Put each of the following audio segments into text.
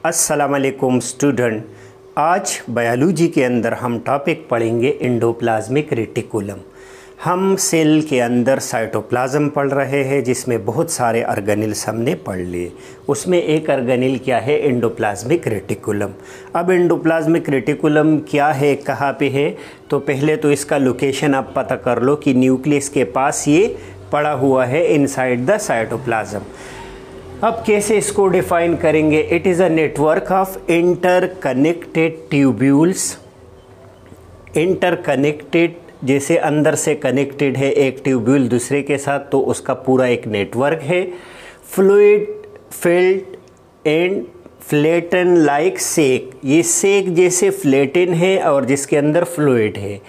अस्सलाम वालेकुम स्टूडेंट। आज बायोलॉजी के अंदर हम टॉपिक पढ़ेंगे एंडोप्लाज्मिक रेटिकुलम। हम सेल के अंदर साइटोप्लाज्म पढ़ रहे हैं जिसमें बहुत सारे ऑर्गेनेल्स हमने पढ़ लिए। उसमें एक ऑर्गेनेल क्या है? Endoplasmic reticulum. अब एंडोप्लाज्मिक रेटिकुलम क्या है, कहाँ पे है? तो पहले तो इसका लोकेशन आप पता कर लो कि न्यूक्लियस के पास ये पड़ा हुआ है इनसाइड द साइटोप्लाज्म। अब कैसे इसको डिफाइन करेंगे? It is a network of interconnected tubules. Interconnected जैसे अंदर से कनेक्टेड है एक ट्यूब्यूल दूसरे के साथ, तो उसका पूरा एक नेटवर्क है। Fluid filled and flatten like sac. ये सेक जैसे फ्लैटन है और जिसके अंदर फ्लूइड है,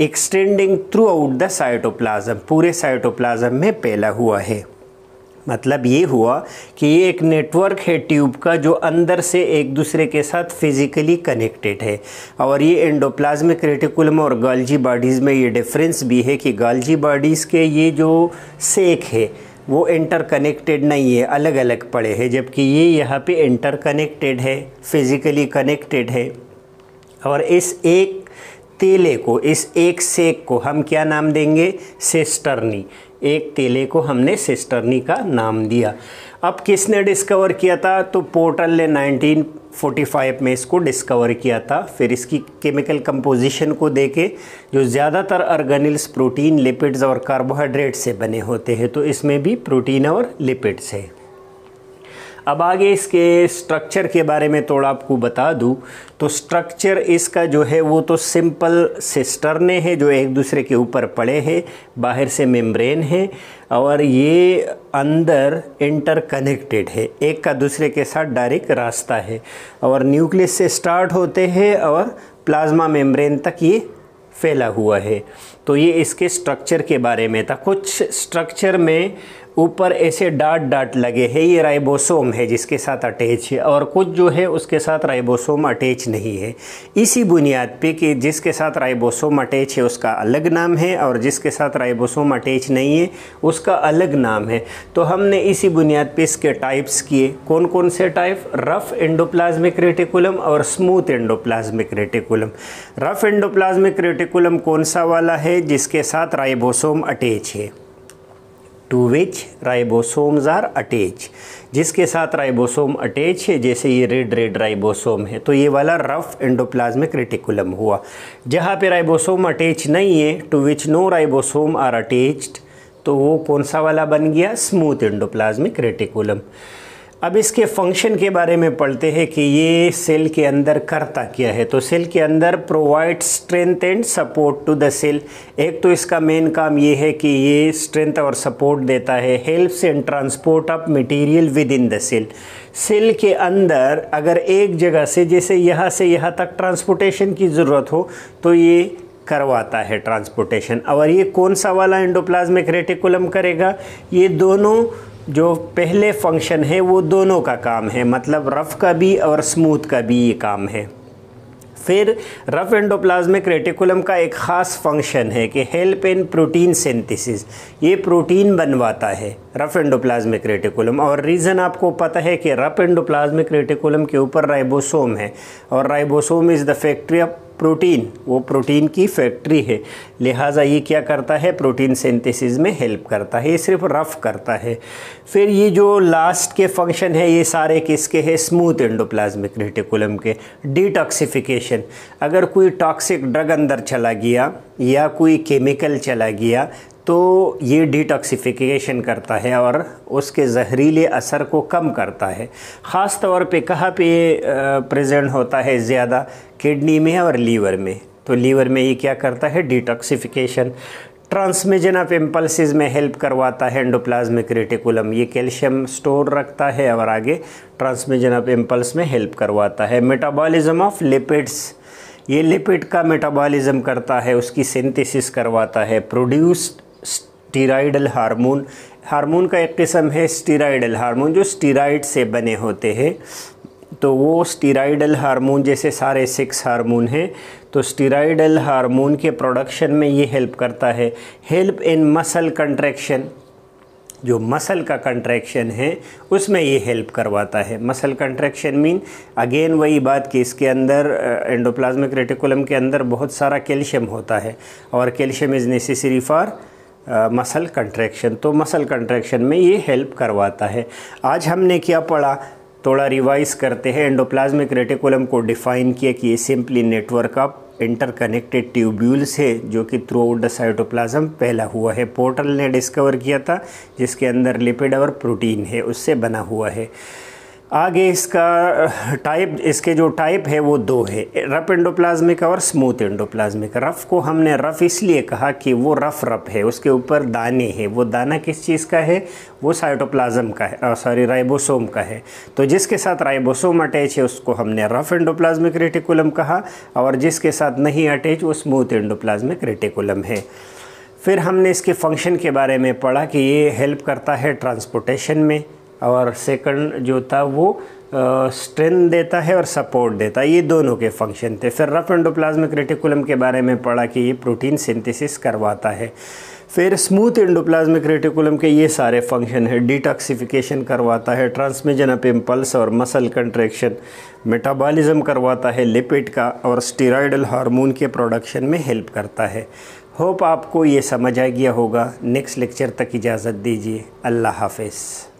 extending throughout the cytoplasm, पूरे साइटोप्लाज्म में फैला हुआ है। मतलब ये हुआ कि ये एक नेटवर्क है ट्यूब का जो अंदर से एक दूसरे के साथ फिजिकली कनेक्टेड है। और ये एंडोप्लाज्मिक रेटिकुलम और गोल्जी बॉडीज़ में ये डिफरेंस भी है कि गोल्जी बॉडीज़ के ये जो सेक है वो इंटरकनेक्टेड नहीं है, अलग अलग पड़े हैं, जबकि ये यहाँ पे इंटरकनेक्टेड है, फिजिकली कनेक्टेड है। और इस एक तेले को, इस एक सेक को हम क्या नाम देंगे? सिस्टर्नी। एक तेले को हमने सिस्टर्नी का नाम दिया। अब किसने डिस्कवर किया था? तो पोर्टल ने 1945 में इसको डिस्कवर किया था। फिर इसकी केमिकल कंपोजिशन को देके, जो ज़्यादातर ऑर्गेनेल्स प्रोटीन, लिपिड्स और कार्बोहाइड्रेट से बने होते हैं, तो इसमें भी प्रोटीन और लिपिड्स है। अब आगे इसके स्ट्रक्चर के बारे में थोड़ा आपको बता दूं, तो स्ट्रक्चर इसका जो है वो तो सिंपल सिस्टर्ने है जो एक दूसरे के ऊपर पड़े हैं, बाहर से मेम्ब्रेन है और ये अंदर इंटरकनेक्टेड है, एक का दूसरे के साथ डायरेक्ट रास्ता है और न्यूक्लियस से स्टार्ट होते हैं और प्लाज्मा मेम्ब्रेन तक ये फैला हुआ है। तो ये इसके स्ट्रक्चर के बारे में था। कुछ स्ट्रक्चर में ऊपर ऐसे डाट डाट लगे हैं, ये राइबोसोम है जिसके साथ अटैच है, और कुछ जो है उसके साथ राइबोसोम अटैच नहीं है। इसी बुनियाद पे कि जिसके साथ राइबोसोम अटैच है उसका अलग नाम है और जिसके साथ राइबोसोम अटैच नहीं है उसका अलग नाम है। तो हमने इसी बुनियाद पे इसके टाइप्स किए। कौन कौन से टाइप? रफ एंडोप्लाज्मिक रेटिकुलम और smooth endoplasmic reticulum. Rough endoplasmic reticulum कौन सा वाला है? जिसके साथ राइबोसोम अटैच है, to which ribosomes are attach. जिसके साथ राइबोसोम अटैच है, जैसे ये रेड राइबोसोम है, तो ये वाला रफ एंडोप्लाज्मिक रेटिकुलम हुआ। जहाँ पे राइबोसोम अटैच नहीं है, to which no ribosome are attached, तो वो कौन सा वाला बन गया? Smooth endoplasmic reticulum. अब इसके फंक्शन के बारे में पढ़ते हैं कि ये सेल के अंदर करता क्या है। तो सेल के अंदर provide strength and support to the cell. एक तो इसका मेन काम ये है कि ये स्ट्रेंथ और सपोर्ट देता है। Helps in transport of material within the cell. Cell के अंदर अगर एक जगह से, जैसे यहाँ से यहाँ तक ट्रांसपोर्टेशन की ज़रूरत हो, तो ये करवाता है ट्रांसपोर्टेशन। और ये कौन सा वाला एंडोप्लाज्मिक रेटिकुलम करेगा? ये दोनों जो पहले फंक्शन है वो दोनों का काम है, मतलब रफ का भी और स्मूथ का भी ये काम है। फिर रफ एंडोप्लाज्मिक रेटिकुलम का एक ख़ास फंक्शन है कि हेल्प इन प्रोटीन सिंथेसिस। ये प्रोटीन बनवाता है रफ एंडोप्लाज्मिक रेटिकुलम। और रीज़न आपको पता है कि रफ एंडोप्लाज्मिक रेटिकुलम के ऊपर राइबोसोम है और ribosome is the factory of protein, वो प्रोटीन की फैक्ट्री है। लिहाजा ये क्या करता है? प्रोटीन सिंथेसिस में हेल्प करता है। ये सिर्फ रफ करता है। फिर ये जो लास्ट के फंक्शन है ये सारे किसके हैं? स्मूथ एंडोप्लाज्मिक रेटिकुलम के। डिटॉक्सिफिकेशन, अगर कोई टॉक्सिक ड्रग अंदर चला गया या कोई केमिकल चला गया तो ये डिटॉक्सिफिकेशन करता है और उसके जहरीले असर को कम करता है। ख़ास तौर पे कहाँ पे प्रेजेंट होता है ज़्यादा? किडनी में और लीवर में। तो लीवर में ये क्या करता है? डिटॉक्सिफिकेशन। ट्रांसमिशन ऑफ इम्पल्सेस में हेल्प करवाता है एंडोप्लाज्मिक रेटिकुलम। ये कैल्शियम स्टोर रखता है और आगे ट्रांसमिशन ऑफ इम्पल्स में हेल्प करवाता है। मेटाबॉलिज्म ऑफ लिपिड्स, ये लिपिड का मेटाबॉलिज्म करता है, उसकी सिंथेसिस करवाता है। प्रोड्यूस्ड स्टीराइडल हार्मोन, हार्मोन का एक किस्म है स्टीराइडल हार्मोन जो स्टीराइड से बने होते हैं। तो वो स्टीराइडल हार्मोन जैसे सारे 6 हार्मोन हैं, तो स्टीराइडल हार्मोन के प्रोडक्शन में ये हेल्प करता है। हेल्प इन मसल कंट्रैक्शन, जो मसल का कंट्रैक्शन है उसमें ये हेल्प करवाता है। मसल कंट्रैक्शन मीन अगेन वही बात कि इसके अंदर एंडोप्लाज्मिक रेटिकुलम के अंदर बहुत सारा कैल्शियम होता है और calcium is necessary for muscle contraction, तो मसल कंट्रैक्शन में ये हेल्प करवाता है। आज हमने क्या पढ़ा, थोड़ा रिवाइज करते हैं। एंडोप्लाज्मिक रेटिकुलम को डिफाइन किया कि ये simply network of interconnected tubules है जो कि थ्रू आउट द साइटोप्लाज्म फैला हुआ है। पोर्टल ने डिस्कवर किया था जिसके अंदर लिपिड और प्रोटीन है, उससे बना हुआ है। आगे इसका टाइप, इसके जो टाइप है वो दो है, रफ एंडोप्लाज्मिक और स्मूथ एंडोप्लाज्मिक। रफ को हमने रफ इसलिए कहा कि वो रफ है, उसके ऊपर दाने हैं। वो दाना किस चीज़ का है, वो साइटोप्लाज्म का है, राइबोसोम का है। तो जिसके साथ राइबोसोम अटैच है उसको हमने रफ एंडोप्लाज्मिक रेटिकुलम कहा, और जिसके साथ नहीं अटैच वो स्मूथ एंडोप्लाज्मिक रेटिकुलम है। फिर हमने इसके फंक्शन के बारे में पढ़ा कि ये हेल्प करता है ट्रांसपोर्टेशन में, और सेकंड जो था वो स्ट्रेंथ देता है और सपोर्ट देता है, ये दोनों के फंक्शन थे। फिर रफ एंडोप्लाज्मिक रेटिकुलम के बारे में पढ़ा कि ये प्रोटीन सिंथेसिस करवाता है। फिर स्मूथ एंडोप्लाज्मिक रेटिकुलम के ये सारे फंक्शन है, डिटॉक्सिफिकेशन करवाता है, ट्रांसमिशन ऑफ इम्पल्स और मसल कंट्रैक्शन, मेटाबॉलिज्म करवाता है लिपिड का, और स्टेरॉयडल हार्मोन के प्रोडक्शन में हेल्प करता है। होप आपको ये समझ आ गया होगा। नेक्स्ट लेक्चर तक इजाज़त दीजिए। अल्लाह हाफिज़।